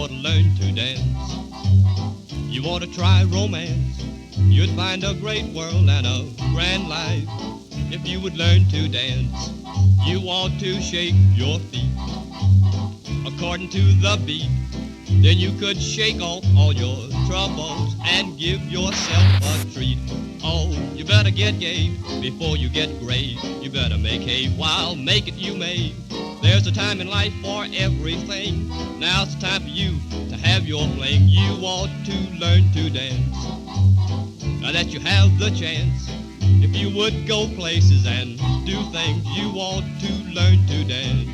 ought to learn to dance. You ought to try romance. You'd find a great world and a grand life if you would learn to dance. You ought to shake your feet according to the beat. Then you could shake off all your troubles and give yourself a treat. Oh, you better get gay before you get gray. You better make hay while make it you may. There's a time in life for everything. Now's the time for you to have your fling. You ought to learn to dance. Now that you have the chance, if you would go places and do things, you ought to learn to dance.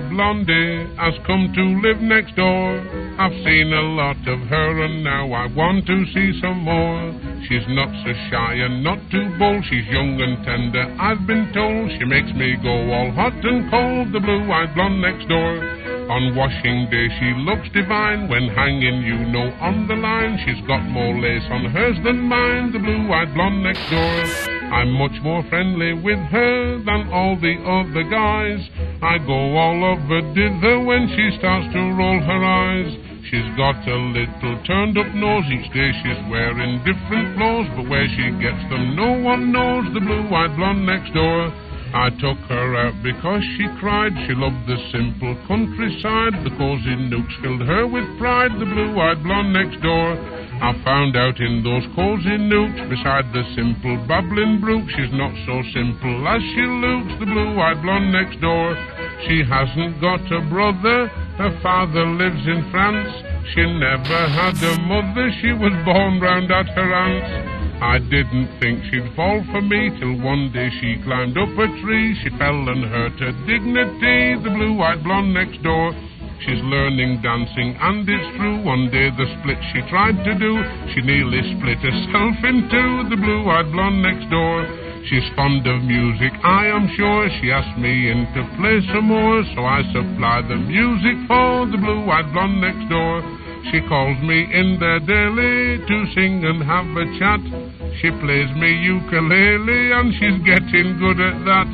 Blondie has come to live next door. I've seen a lot of her and now I want to see some more. She's not so shy and not too bold. She's young and tender, I've been told. She makes me go all hot and cold, the blue-eyed blonde next door. On washing day she looks divine. When hanging you know on the line, she's got more lace on hers than mine, the blue-eyed blonde next door. I'm much more friendly with her than all the other guys. I go all over dither when she starts to roll her eyes. She's got a little turned up nose. Each day she's wearing different clothes, but where she gets them no one knows, the blue-eyed blonde next door. I took her out because she cried. She loved the simple countryside. The cozy nooks filled her with pride, the blue-eyed blonde next door. I found out in those cozy nooks, beside the simple babbling brook, she's not so simple as she looks, the blue-eyed blonde next door. She hasn't got a brother, her father lives in France. She never had a mother, she was born round at her aunt's. I didn't think she'd fall for me, till one day she climbed up a tree. She fell and hurt her dignity, the blue-eyed blonde next door. She's learning dancing and it's true. One day the split she tried to do, she nearly split herself in two, the blue-eyed blonde next door. She's fond of music, I am sure. She asked me in to play some more, so I supply the music for the blue-eyed blonde next door. She calls me in there daily to sing and have a chat. She plays me ukulele and she's getting good at that.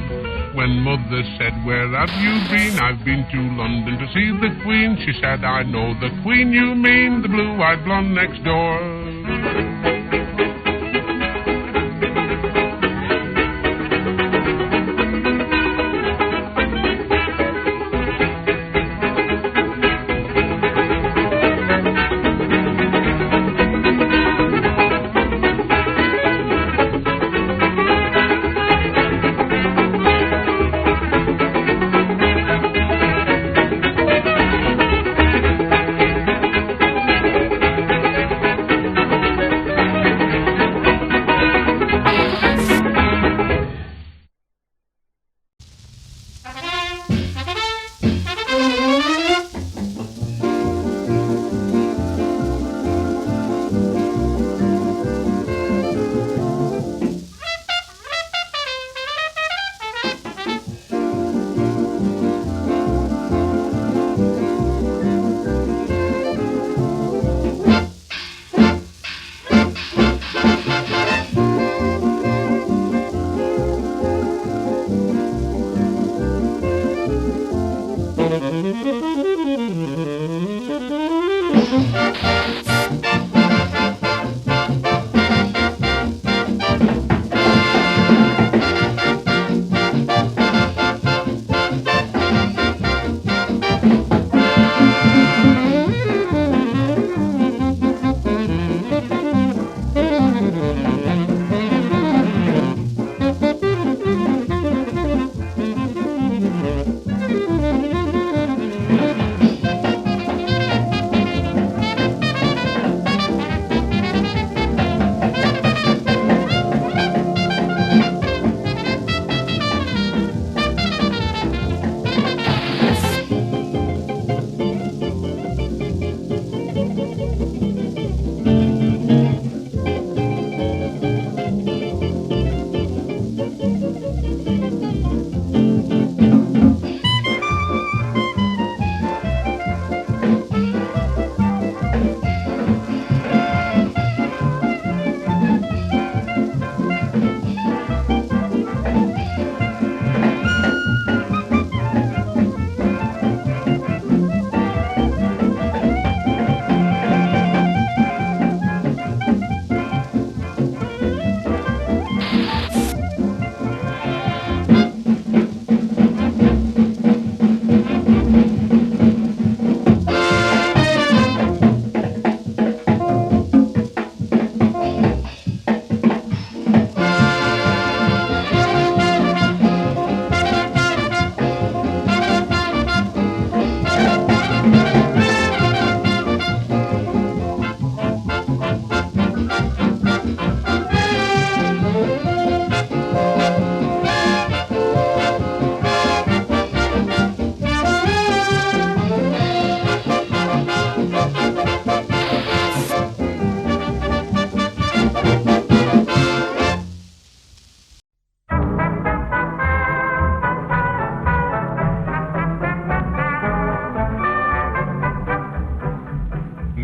When mother said, "Where have you been?" "I've been to London to see the Queen." She said, "I know the Queen you mean, the blue-eyed blonde next door."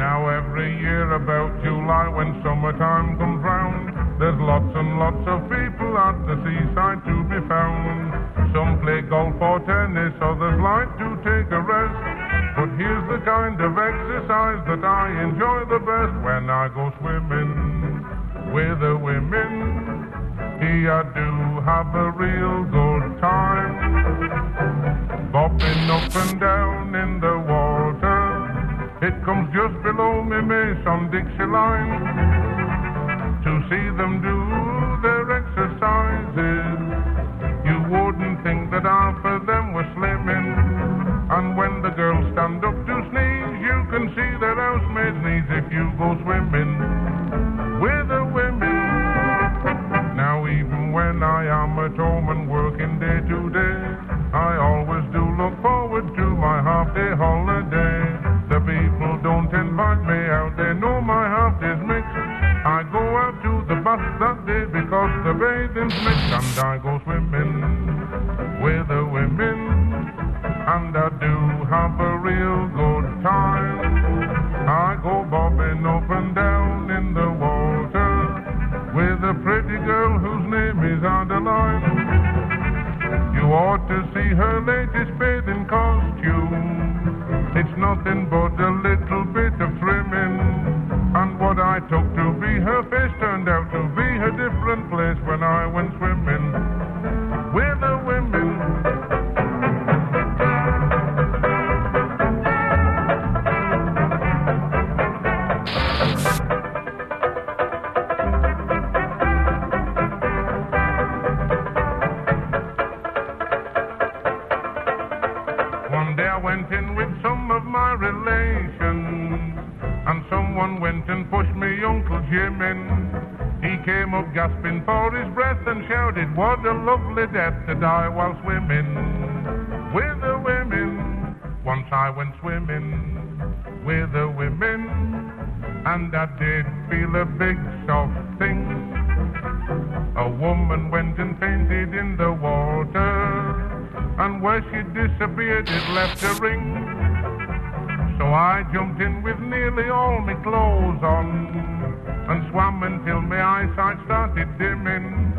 Now every year about July when summertime comes round, there's lots and lots of people at the seaside to be found. Some play golf or tennis, others like to take a rest. But here's the kind of exercise that I enjoy the best when I go swimming with the women. Here I do have a real good time, bobbing up and down in the water. It comes just below me, Mace on Dixie line. To see them do their exercises, you wouldn't think that half of them were slimming. And when the girls stand up to sneeze, you can see their housemates' knees if you go swimming with the women. Now even when I am at home and working day to day, I always do look forward to my half-day holiday. The people don't invite me out, they know my half day's mixed. I go out to the bath that day because the bathing's mixed. And I go swimming with the women, and I do have a real good time. I go bobbing up and down in the water with a pretty girl whose name is Adeline. You ought to see her latest bathing costume. It's nothing but a little bit of trimming. And what I took to be her face turned out to be a different place when I went swimming with the women. One day I went in with some of my relations, and someone went and pushed me Uncle Jim in. He came up gasping for his breath and shouted, what a lovely death to die while swimming with the women. Once I went swimming with the women, and I did feel a big soft thing. A woman went and fainted in the water, and where she disappeared it left a ring. So I jumped in with nearly all my clothes on, and swam until my eyesight started dimming.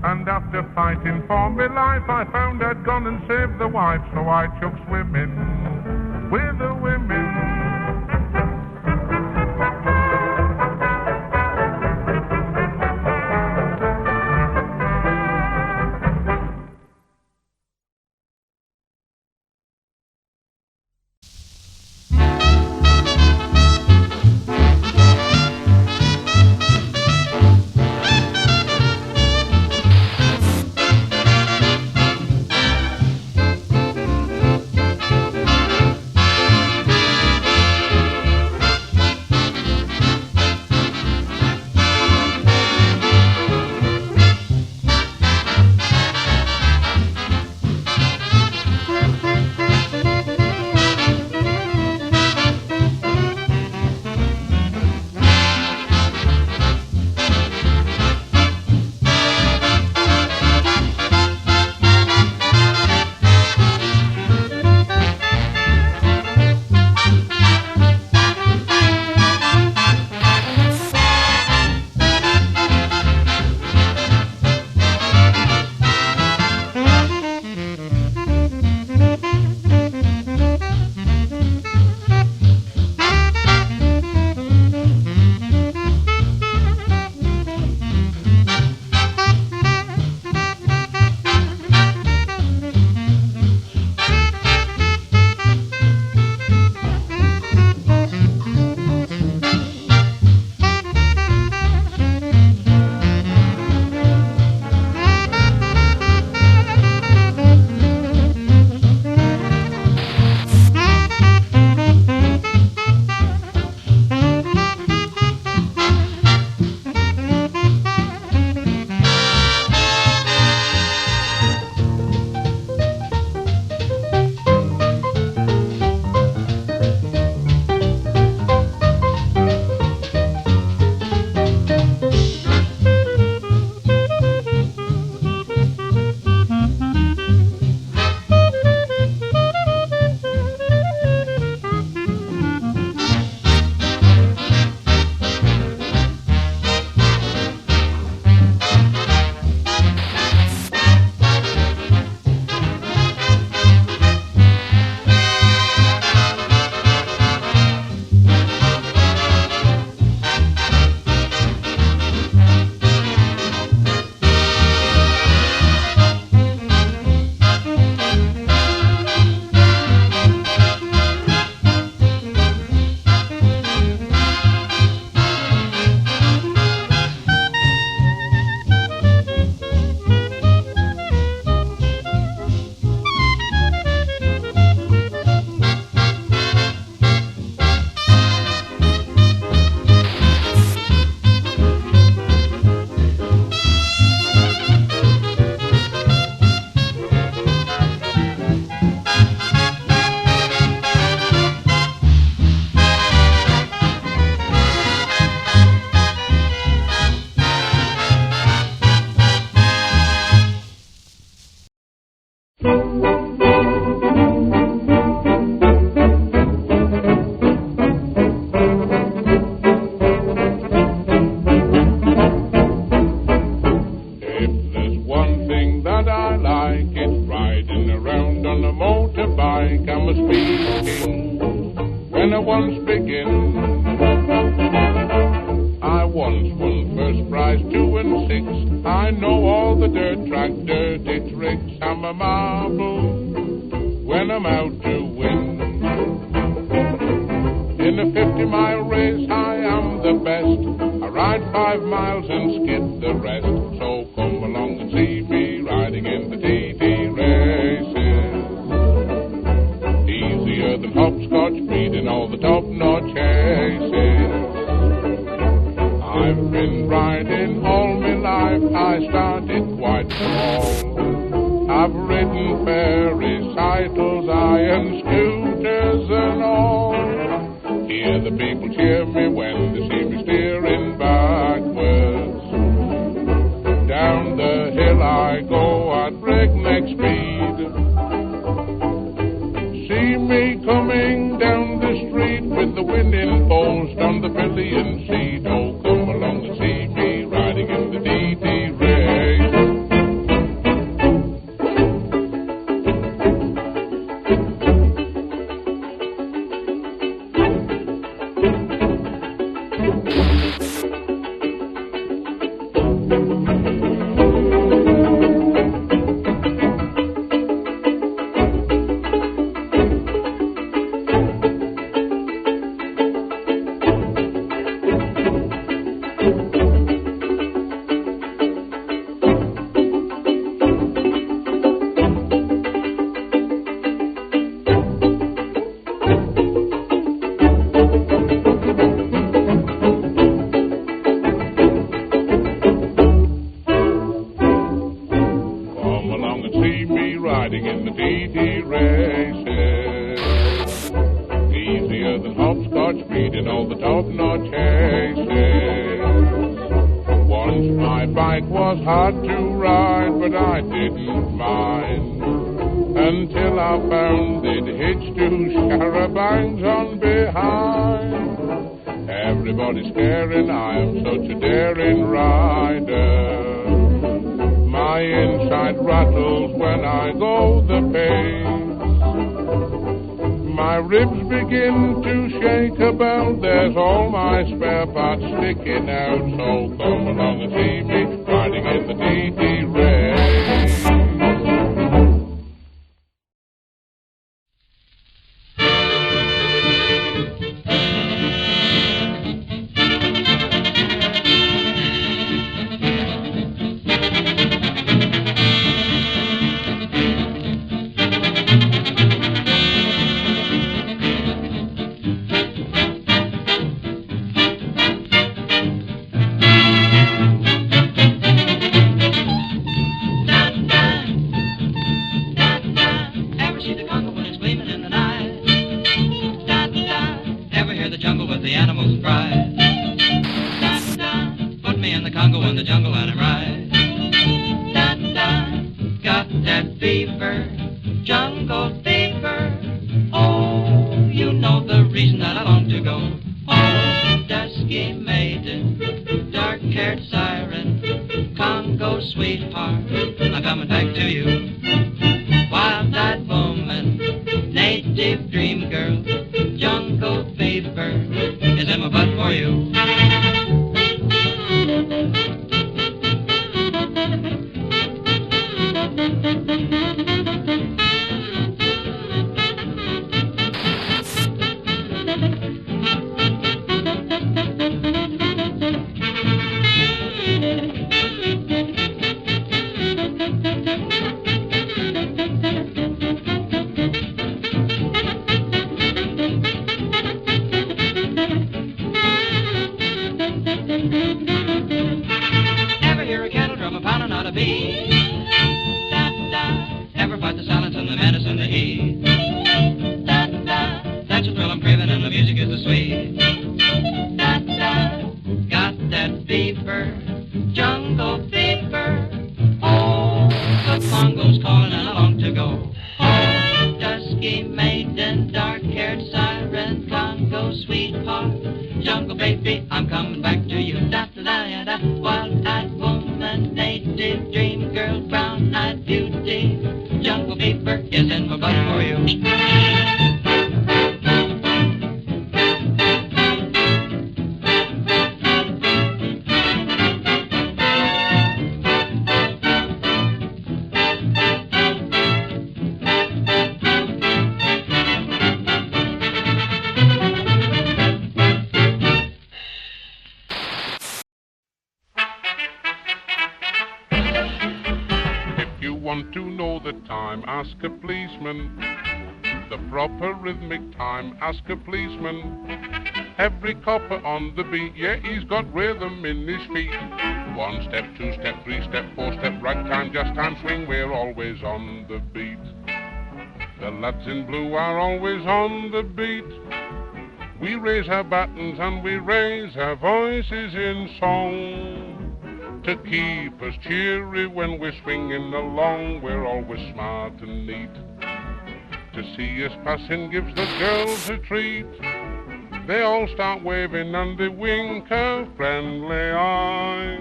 And after fighting for my life, I found I'd gone and saved the wife. So I took swimming with the women. I'm a marble when I'm out to win. In a 50-mile race I am the best. I ride 5 miles and skip the rest. So come along and see me riding in the TT races. Easier than hopscotch, beating all the top-notch chases. I've been riding all my life, I started quite small. I've ridden ferries, cycles, iron scooters and all. Hear the people cheer me when they see me steering backwards. Down the hill I go at breakneck speed. See me coming down the street with the winning post on the pillion seat. Oh, come along and see me riding in the DT race. Everybody's scaring, I am such a daring rider. My inside rattles when I go the pace. My ribs begin to shake about, there's all my spare parts sticking out. So come along and see me riding in the TT race. want to know the time, ask a policeman. The proper rhythmic time, ask a policeman. Every copper on the beat, yeah, he's got rhythm in his feet. 1 step, 2 step, 3 step, 4 step, right time, just time, swing, we're always on the beat. The lads in blue are always on the beat. We raise our buttons and we raise our voices in song to keep us cheery when we're swinging along. We're always smart and neat. To see us passing gives the girls a treat. They all start waving and they wink a friendly eye.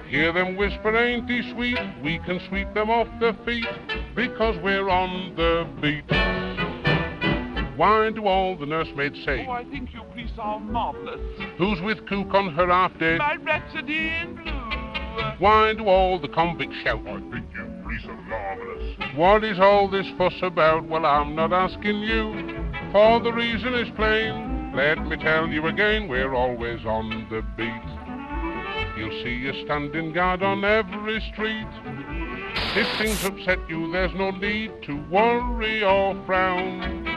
Hear them whisper, ain't he sweet? We can sweep them off their feet because we're on the beat. Why do all the nursemaids say, "Oh, I think you police are marvelous"? Who's with Cook on her half day? My Rhapsody in Blue. Why do all the convicts shout, "I think you police are marvelous"? What is all this fuss about? Well, I'm not asking you, for the reason is plain. Let me tell you again, we're always on the beat. You'll see us standing guard on every street. If things upset you, there's no need to worry or frown.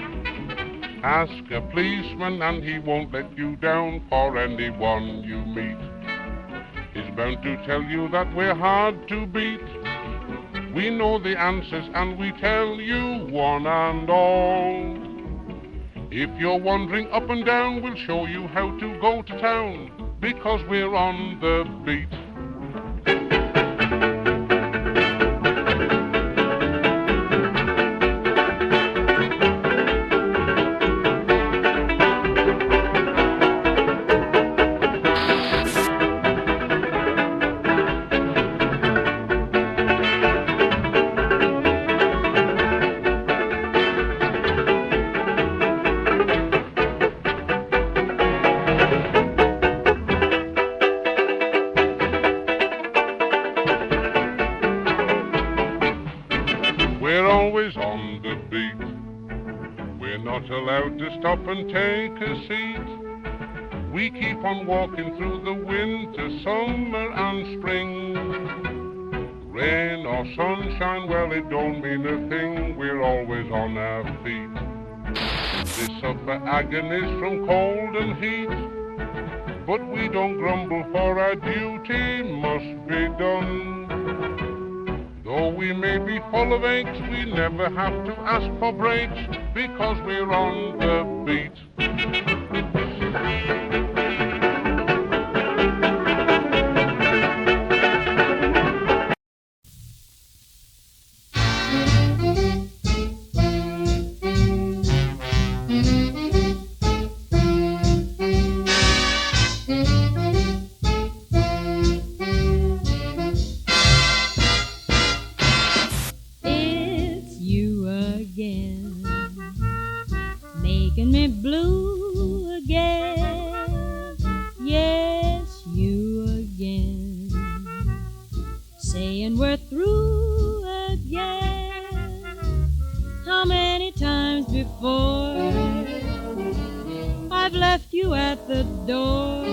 Ask a policeman and he won't let you down, for anyone you meet is bound to tell you that we're hard to beat. We know the answers and we tell you one and all. If you're wandering up and down, we'll show you how to go to town, because we're on the beat. We're always on the beat. We're not allowed to stop and take a seat. We keep on walking through the winter, summer and spring. Rain or sunshine, well, it don't mean a thing. We're always on our feet. They suffer agonies from cold and heat, but we don't grumble, for our duty must be done. Though we may be full of aches, we never have to ask for breaks, because we're on the beat. Making me blue again. Yes, you again. Saying we're through again. How many times before I've left you at the door,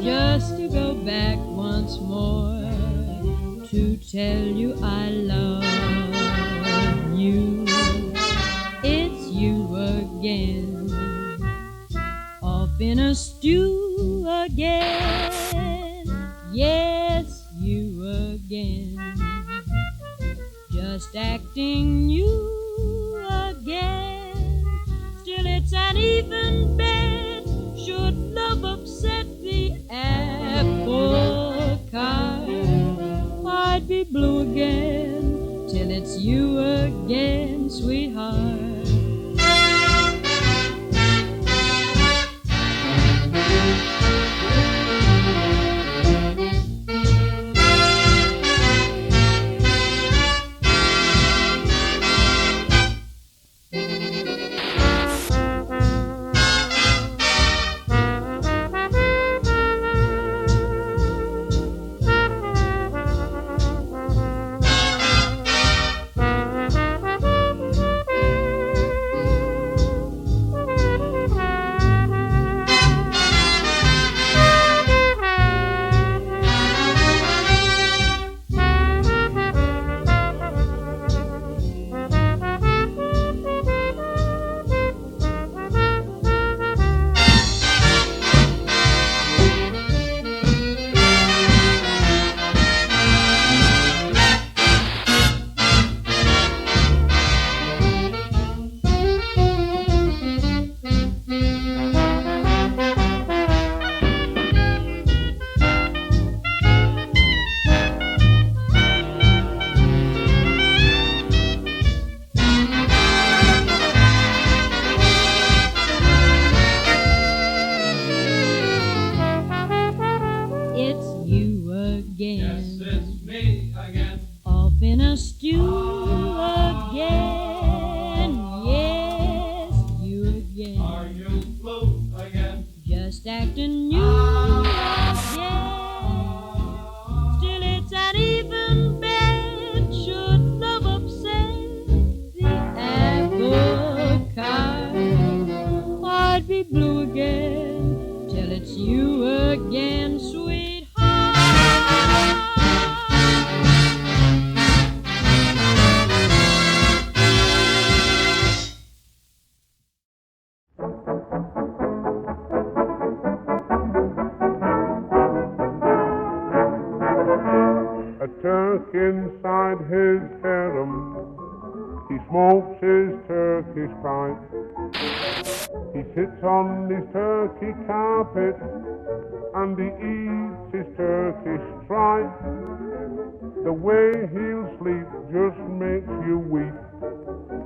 just to go back once more to tell you I love you. It's you again, off in a stew again. Yes, you again, just acting new again. Still it's an even bet, should love upset the apple cart, I'd be blue again till it's you again, sweetheart. expecting you again. Still, it's an even bet. Should love upset the apple cart, I'd be blue again till it's you again, sweetheart. A Turk inside his harem, he smokes his Turkish pipe. He sits on his Turkey carpet and he eats his Turkish tripe. The way he'll sleep just makes you weep.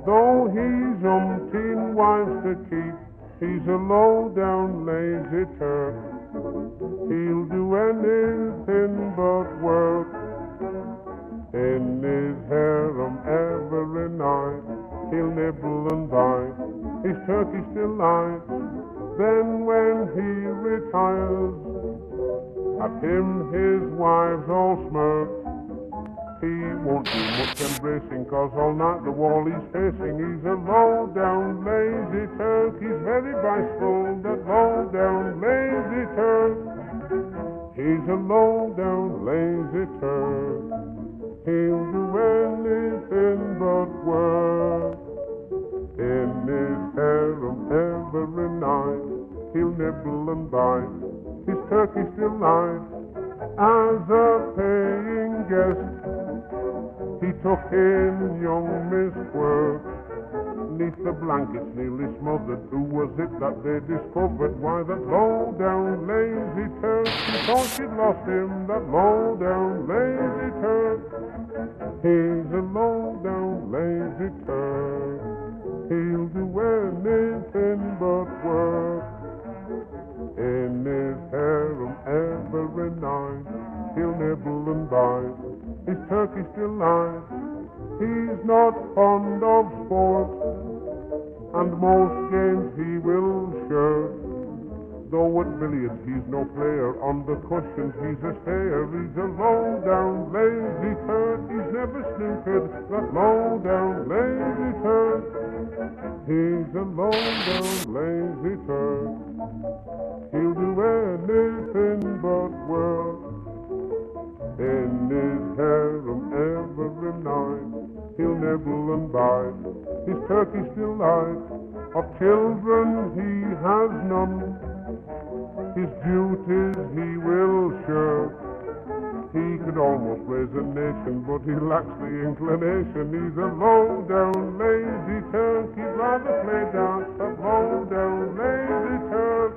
Though he's umpteen wives to keep, he's a low-down lazy Turk. He'll do anything but work in his harem every night. He'll nibble and bite his Turkish delight. Then when he retires, at him his wives all smirk. He won't do much embracing, 'cause all night the wall he's facing. He's a low-down lazy Turk. He's very bashful, that low-down lazy Turk. He's a low-down lazy Turk. He'll do anything but work in his harem every night. He'll nibble and bite his Turkish delight. As a paying guest, he took in young Miss Quirk. 'Neath the blankets nearly smothered, who was it that they discovered? Why, that low-down lazy Turk. She thought she'd lost him, that low-down lazy Turk. He's a low-down lazy Turk. He'll do anything but work in his harem every night. He'll nibble and bite his Turkish delight. He's not fond of sport, and most games he will shirk. Though at billiards he's no player, on the cushions he's a stayer. He's a low-down lazy Turk. He's never snookered, that low-down lazy Turk. He's a low-down lazy Turk. He'll do anything but work in his harem every night. He'll nibble and bite his Turkish delight. Of children he has none, his duties he will shirk. He could almost raise a nation, but he lacks the inclination. He's a low-down lazy Turk. He'd rather play dance, that low-down lazy Turk.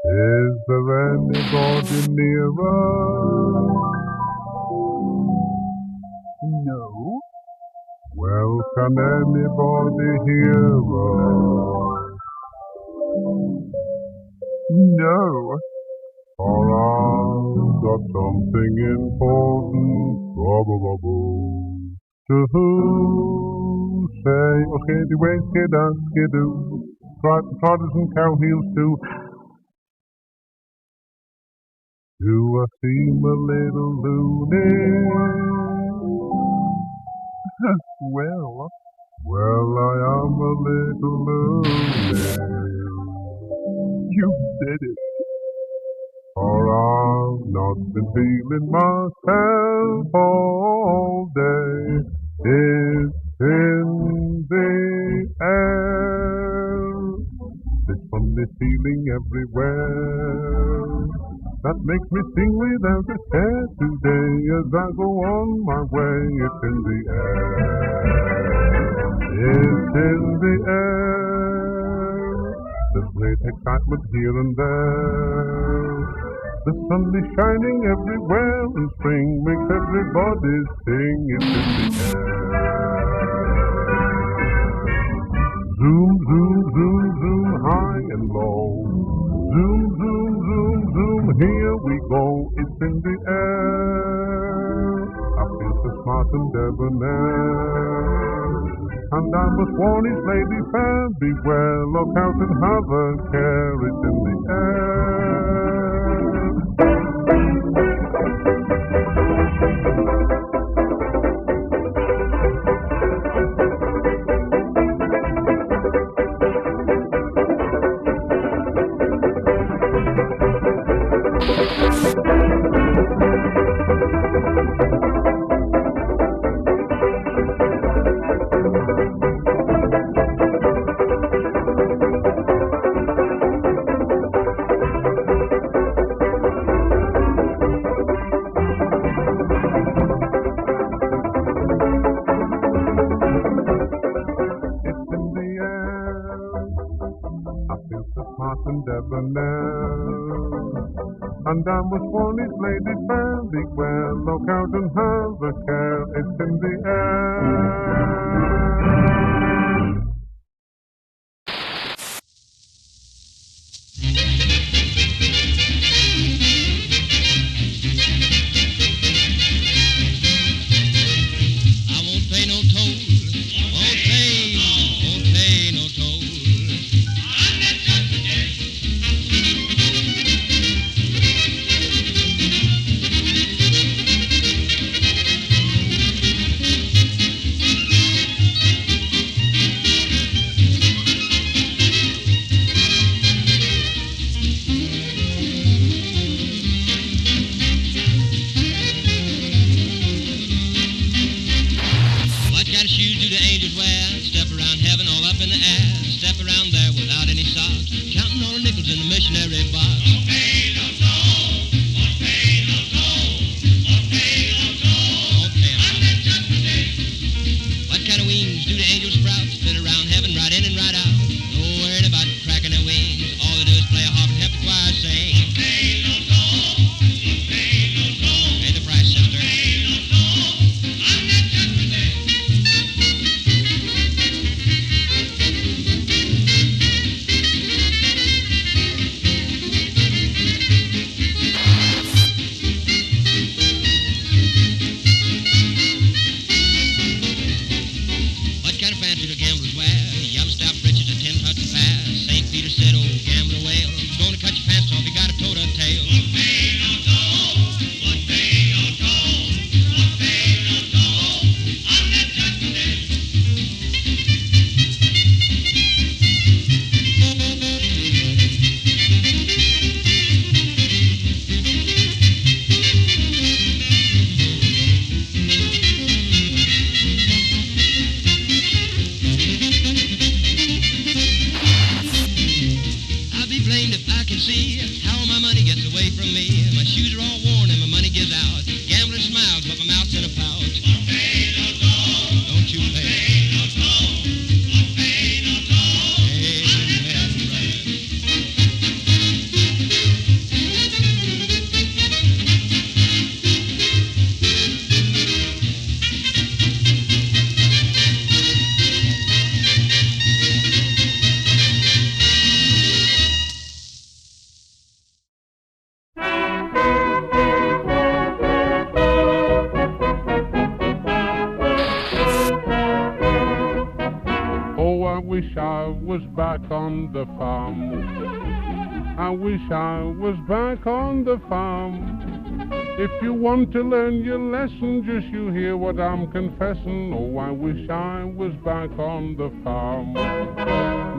Is there anybody near us? No. Well, can anybody hear us? No. For I've got something important to say. Oh, skiddy way, skidda, skidoo. Trotters and cow heels too. Do I seem a little loony? Well, I am a little loony. You said it. For I've not been feeling myself all day. It's in the air. This funny feeling everywhere that makes me sing without a care today as I go on my way. It's in the air. It's in the air. There's great excitement here and there. The sun is shining everywhere and spring makes everybody sing. It's in the air. Zoom, zoom, zoom, zoom, high and low. Zoom, zoom, zoom, zoom, here we go. It's in the air. I feel so smart and debonair. And I must warn each lady fair, beware, look out and have a care. It's in the air. And I must warn these ladies fair, beware, look out and have a care. It's in the air. the angels wear? Step around heaven all up in the air. Step around there without any socks. Counting all the nickels in the missionary box. Don't pay no toll. Don't pay no toll. Don't pay no toll. Don't pay on that judgment day. What kind of wings do the angels sprout? Spin around heaven right in and right out. No worrying about cracking their wings. All they do is play a harp and help the choir sing. Don't pay no toll. Don't pay no toll. Pay the price, sister. Don't pay no toll. On that judgment day. What kind of pants do the gamblers wear? Yellow stout breeches and tin touch pass. St. Peter said, oh, gambler whale, you're going to cut your pants off, you got a toe to tail. What pay no toll? What pay no toll? What pay no toll? On that judgment day. I'll be blamed if I can see how my money gets away from me. My shoes are all worn and my money gives out. Gambler smiles, but my mouth's in a pouch. Don't pay no toll. Don't you pay no toll. Don't pay no toll. Amen, brother. Oh, I wish I was back on the farm. I wish I was back on the farm. If you want to learn your lesson, just you hear what I'm confessing. Oh, I wish I was back on the farm.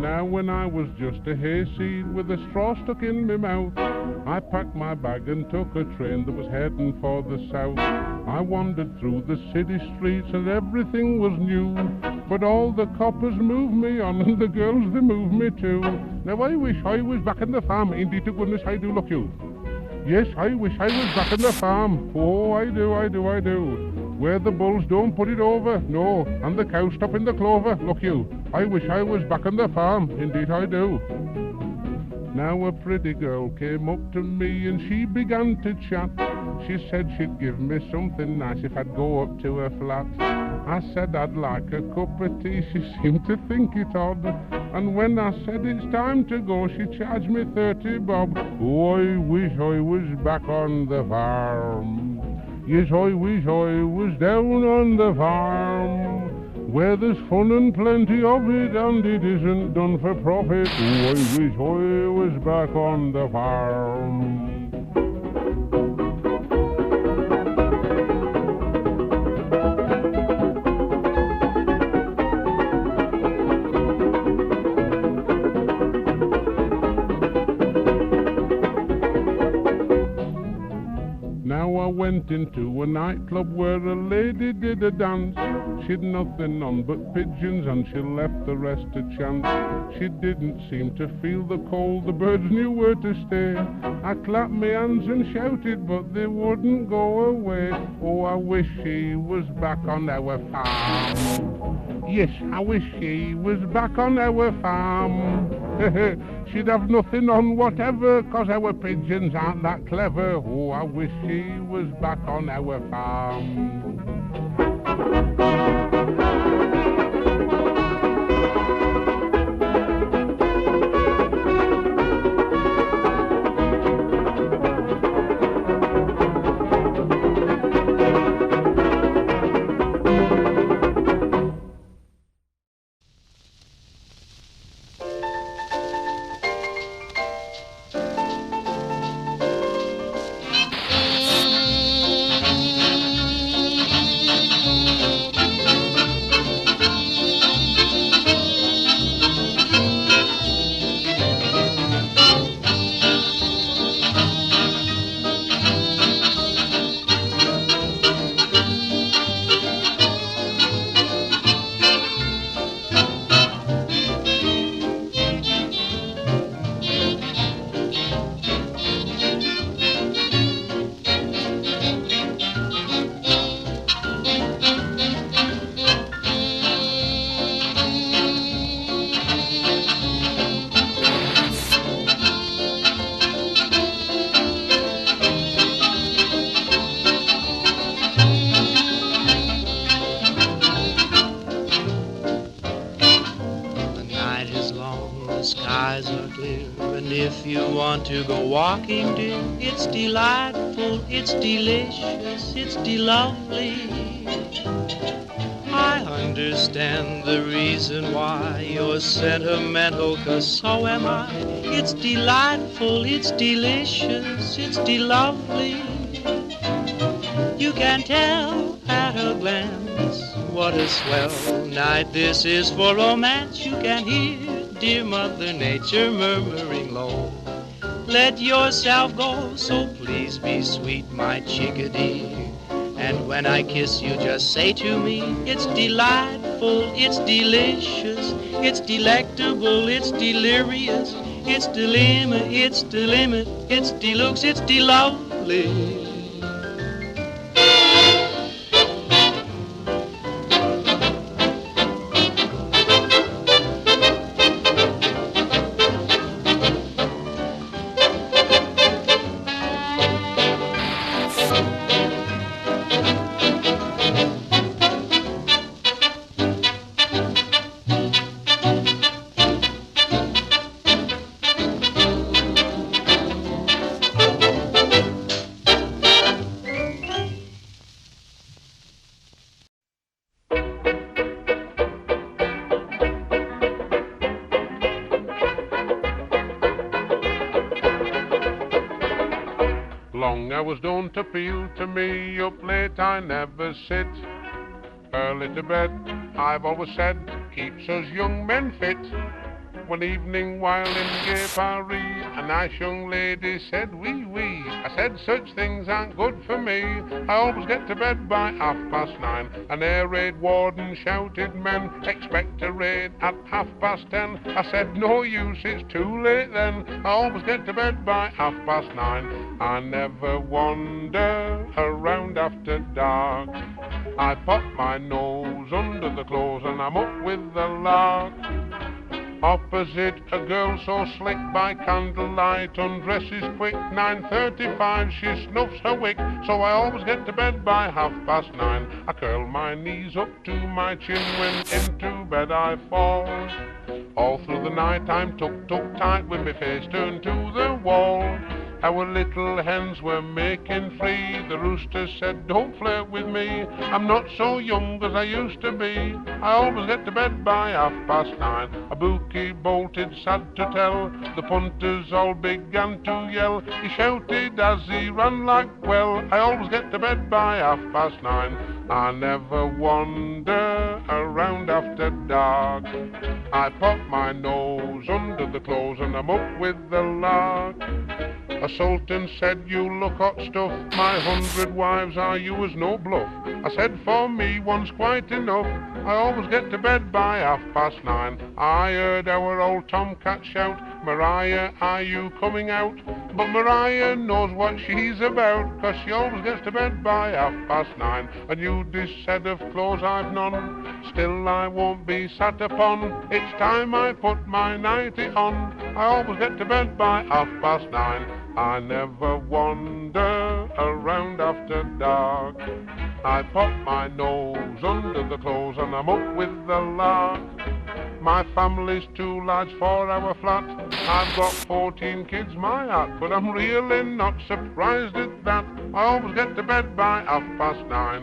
Now when I was just a hayseed with a straw stuck in my mouth, I packed my bag and took a train that was heading for the south. I wandered through the city streets and everything was new, but all the coppers moved me on and the girls, they moved me too. Now I wish I was back in the farm, indeed to goodness I do, look you. Yes, I wish I was back in the farm. Oh, I do. Where the bulls don't put it over, no, and the cows stop in the clover, look you. I wish I was back on the farm, indeed I do. Now a pretty girl came up to me and she began to chat. She said she'd give me something nice if I'd go up to her flat. I said I'd like a cup of tea, she seemed to think it odd. And when I said it's time to go, she charged me 30 bob. Oh, I wish I was back on the farm. Yes, I wish I was down on the farm, where there's fun and plenty of it, and it isn't done for profit. Oh, I wish I was back on the farm. Now I went into a nightclub where a lady did a dance. She'd nothing on but pigeons and she left the rest to chance. She didn't seem to feel the cold, the birds knew where to stay. I clapped my hands and shouted but they wouldn't go away. Oh, I wish she was back on our farm. Yes, I wish she was back on our farm. She'd have nothing on whatever, 'cause our pigeons aren't that clever. Oh, I wish she was back on our farm. if you want to go walking, dear, it's delightful, it's delicious, it's de-lovely. I understand the reason why you're sentimental, 'cause so am I. It's delightful, it's delicious, it's de-lovely. You can tell at a glance what a swell night this is for romance. You can hear dear Mother Nature murmuring low. Let yourself go, so please be sweet, my chickadee. And when I kiss you, just say to me, it's delightful, it's delicious, it's delectable, it's delirious, it's delimit, it's delimit, it's deluxe, it's de-lovely. Long hours don't appeal to me, up late I never sit. Early to bed, I've always said, keeps us young men fit. One evening while in gay Paris, a nice young lady said, wee wee. I said, such things aren't good for me. I always get to bed by 9:30. An air raid warden shouted, men expect a raid at 10:30. I said, no use, it's too late then. I always get to bed by 9:30. I never wander around after dark. I pop my nose under the clothes and I'm up with the lark. Opposite a girl so slick by candlelight, undresses quick, 9:35 she snuffs her wick, so I always get to bed by 9:30. I curl my knees up to my chin, when into bed I fall. All through the night I'm tucked tight with my face turned to the wall. Our little hens were making free. The rooster said, don't flirt with me. I'm not so young as I used to be. I always get to bed by 9:30. A bookie bolted, sad to tell. The punters all began to yell. He shouted as he ran like well. I always get to bed by 9:30. I never wander around after dark. I pop my nose under the clothes and I'm up with the lark. A sultan said, you look hot stuff. My 100 wives are you as no bluff. I said, for me one's quite enough. I always get to bed by 9:30. I heard our old tomcat shout, Mariah, are you coming out? But Mariah knows what she's about, 'cause she always gets to bed by 9:30. A new dish set of clothes I've none, still I won't be sat upon. It's time I put my nightie on. I always get to bed by 9:30. I never wander around after dark. I pop my nose under the clothes and I'm up with the lark. My family's too large for our flat. I've got 14 kids, my hat, but I'm really not surprised at that. I always get to bed by 9:30.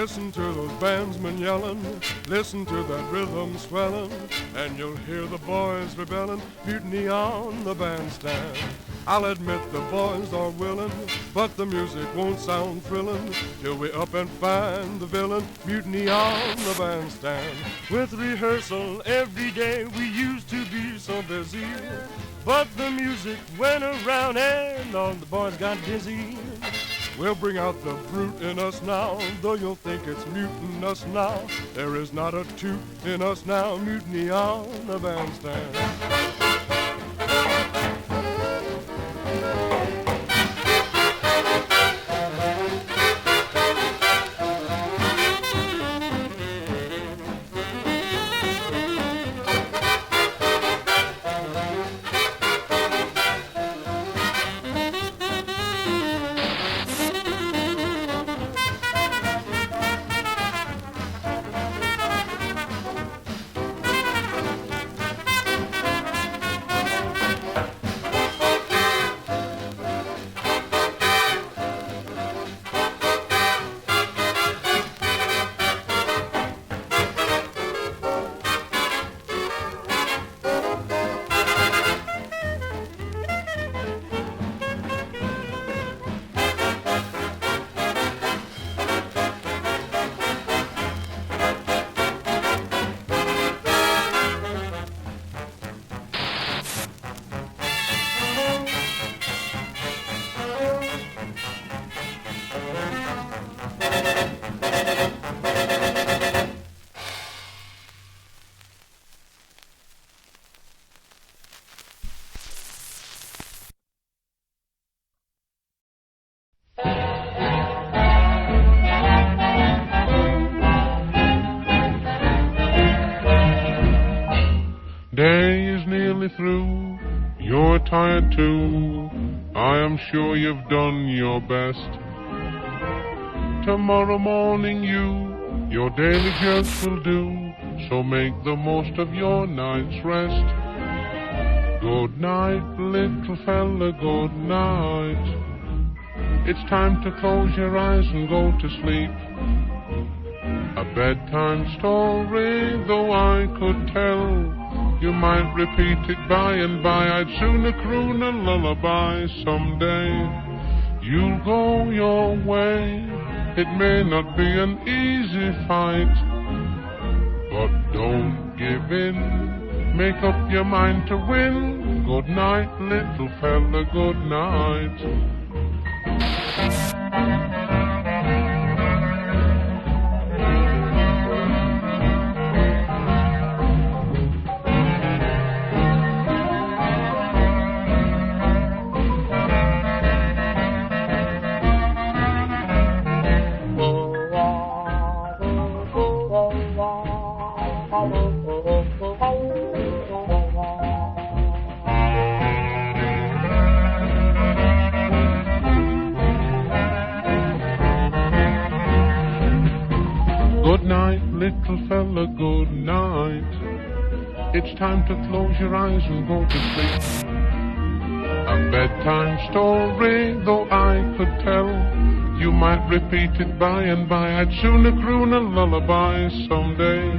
Listen to those bandsmen yelling, listen to that rhythm swelling, and you'll hear the boys rebelling, mutiny on the bandstand. I'll admit the boys are willing, but the music won't sound thrilling till we up and find the villain, mutiny on the bandstand. With rehearsal every day we used to be so busy, but the music went around and all the boys got dizzy. We'll bring out the brute in us now, though you'll think it's mutin' us now. There is not a toot in us now, mutiny on the bandstand. Day is nearly through, you're tired too, I am sure you've done your best. Tomorrow morning your daily jerks will do, so make the most of your night's rest. Good night, little fella, good night. It's time to close your eyes and go to sleep. A bedtime story, though I could tell, you might repeat it by and by. I'd sooner croon a lullaby someday. You'll go your way. It may not be an easy fight, but don't give in. Make up your mind to win. Good night, little fella, good night. Good night, little fella, good night. It's time to close your eyes and go to sleep. A bedtime story, though I could tell, you might repeat it by and by. I'd sooner croon a lullaby someday.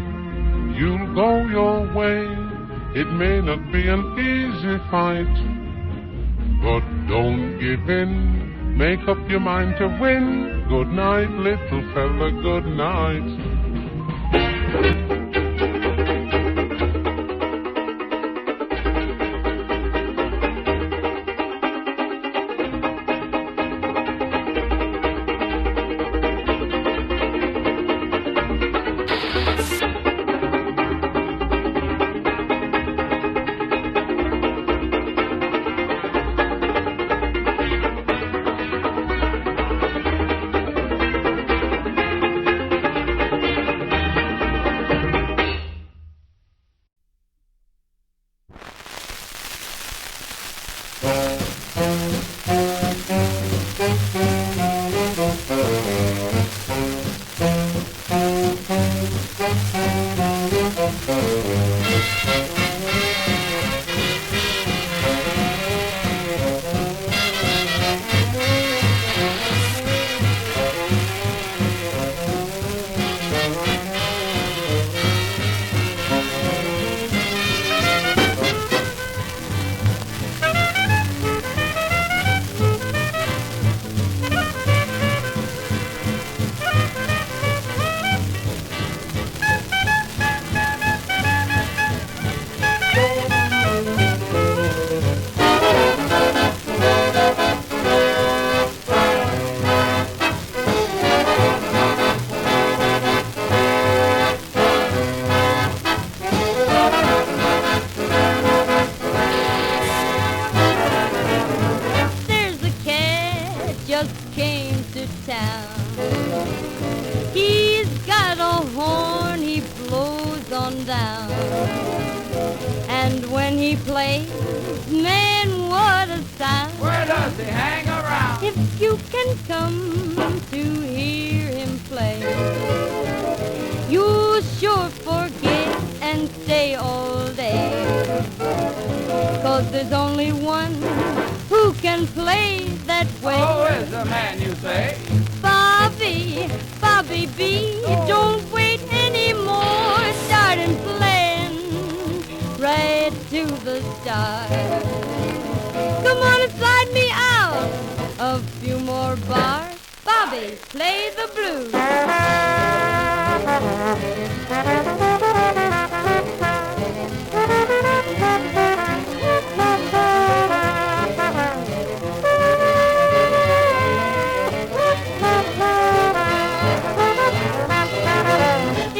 You'll go your way. It may not be an easy fight, but don't give in. Make up your mind to win. Good night, little fella, good night. he plays, man, what a sound. Where does he hang around? If you can come to hear him play, you'll sure forget and stay all day. 'Cause there's only one who can play that way. Who is the man you say? Bobby, Bobby B, don't wait anymore. Start him playing right to the start. Come on and slide me out a few more bars. Bobby, play the blues.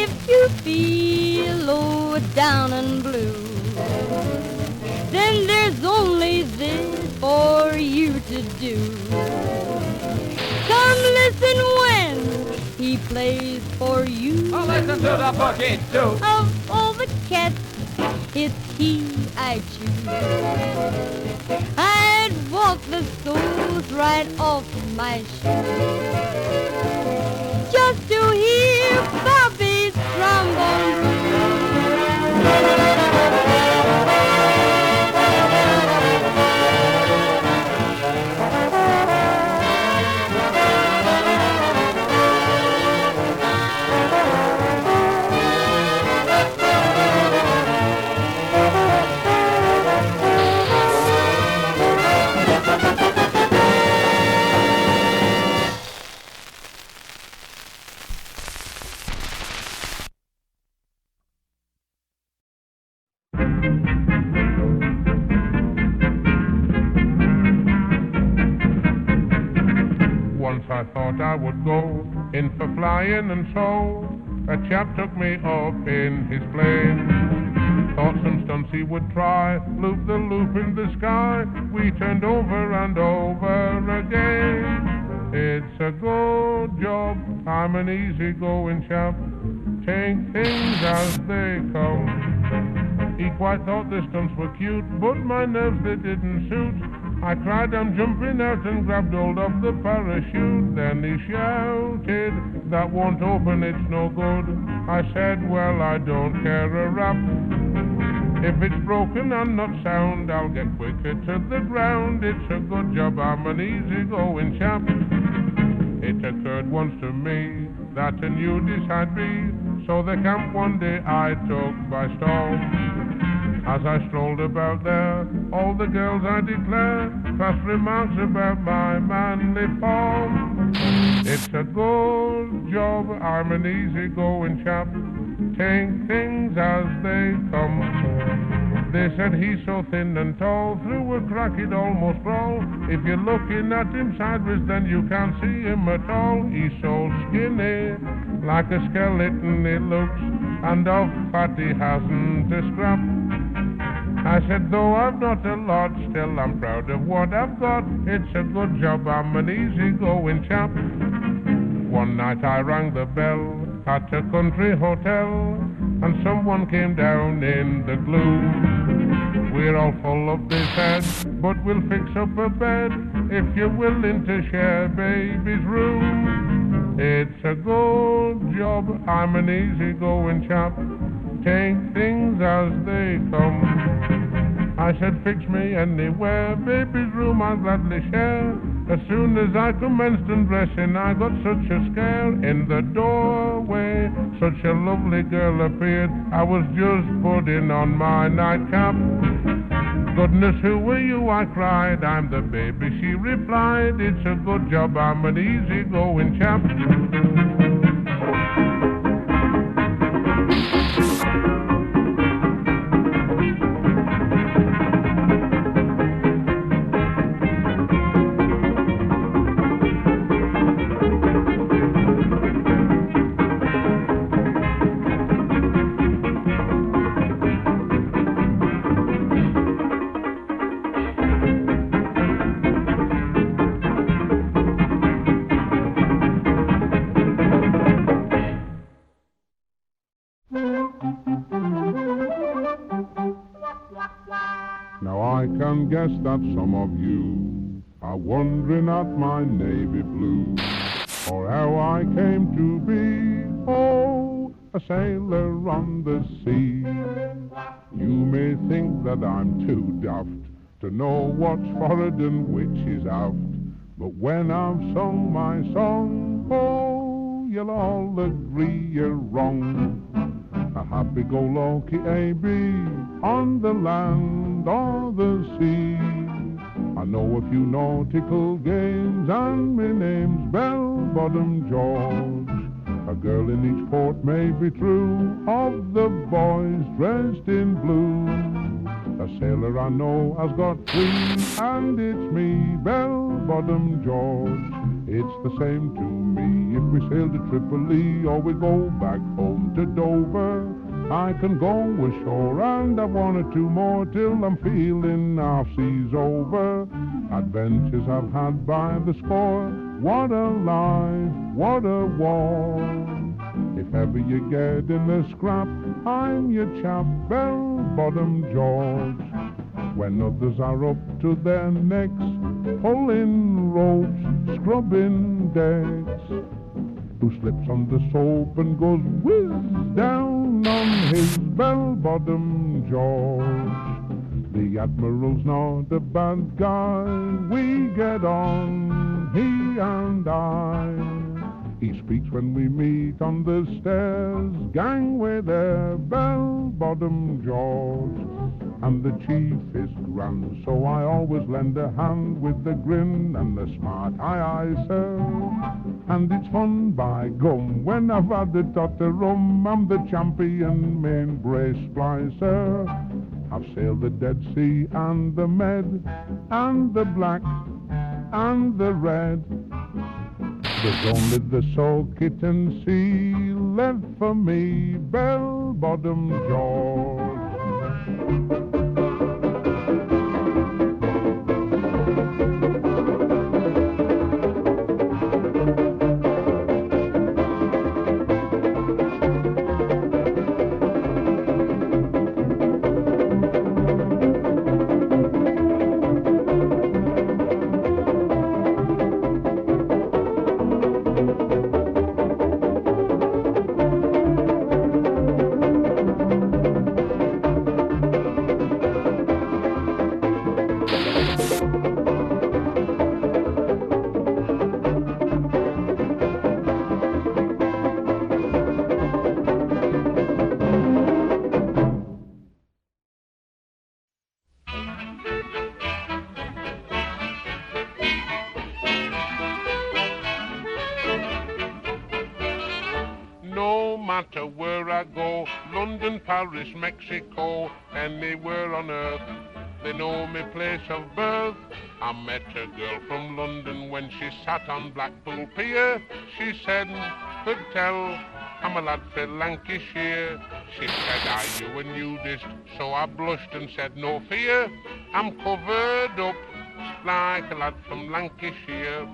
If you feel low down and blue, then there's only this for you to do. Come listen when he plays for you. Oh, listen to the boogie too. Of all the cats, it's he I choose. I'd walk the soles right off my shoes just to hear Bobby's trombone Once I thought I would go in for flying, and so a chap took me up in his plane. Thought some stunts he would try, loop the loop in the sky. We turned over and over again. It's a good job, I'm an easygoing chap. Take things as they come. He quite thought the stunts were cute, but my nerves they didn't suit. I cried, I'm jumping out, and grabbed hold of the parachute. Then he shouted, that won't open, it's no good. I said, well, I don't care a rap. If it's broken and not sound, I'll get quicker to the ground. It's a good job, I'm an easygoing chap. It occurred once to me that a nudist had me, so the camp one day I took by storm. As I strolled about there, all the girls I declare cast remarks about my manly form. It's a good job, I'm an easygoing chap. Take things as they come. They said he's so thin and tall, through a crack he'd almost crawl. If you're looking at him sideways, then you can't see him at all. He's so skinny, like a skeleton he looks, and of fat he hasn't a scrap. I said, though I've not a lot, still I'm proud of what I've got. It's a good job, I'm an easygoing chap. One night I rang the bell at a country hotel, and someone came down in the gloom. We're all full of this head, but we'll fix up a bed if you're willing to share baby's room. It's a good job, I'm an easygoing chap. Take things as they come. I said, fix me anywhere, baby's room I'll gladly share. As soon as I commenced undressing, I got such a scare. In the doorway, such a lovely girl appeared. I was just putting on my nightcap. Goodness, who are you? I cried. I'm the baby, she replied. It's a good job, I'm an easygoing chap. can guess that some of you are wondering at my navy blue, or how I came to be, oh, a sailor on the sea. You may think that I'm too daft to know what's forward and which is aft, but when I've sung my song, oh, you'll all agree you're wrong. A happy-go-lucky A.B. on the land or the sea. I know a few nautical games, and my name's Bell-Bottom George. A girl in each port may be true of the boys dressed in blue. A sailor I know has got three, and it's me, Bell-Bottom George. It's the same to me if we sail to Tripoli or we go back home to Dover. I can go ashore and have one or two more till I'm feeling half seas over. Adventures I've had by the score. What a life, what a war. If ever you get in a scrap, I'm your chap, Bell-Bottom George. When others are up to their necks, pulling ropes, scrubbing decks, who slips on the soap and goes whiz down on his bell-bottom George. The Admiral's not a bad guy, we get on, he and I. He speaks when we meet on the stairs, gangway there, bell-bottom George. And the chief is grand, so I always lend a hand with the grin and the smart aye aye sir. And it's fun by gum when I've had the tot of rum. I'm the champion main brace splicer. I've sailed the Dead Sea and the Med and the Black and the Red. There's only the Soul-Kitten Sea left for me, Bell-Bottom George. No matter where I go, London, Paris, Mexico, anywhere on earth, they know me place of birth. I met a girl from London when she sat on Blackpool Pier. She said, could tell I'm a lad from Lancashire. She said, are you a nudist? So I blushed and said, no fear, I'm covered up like a lad from Lancashire.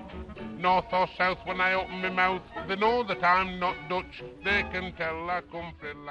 North or south, when I open my mouth, they know that I'm not Dutch. They can tell I come from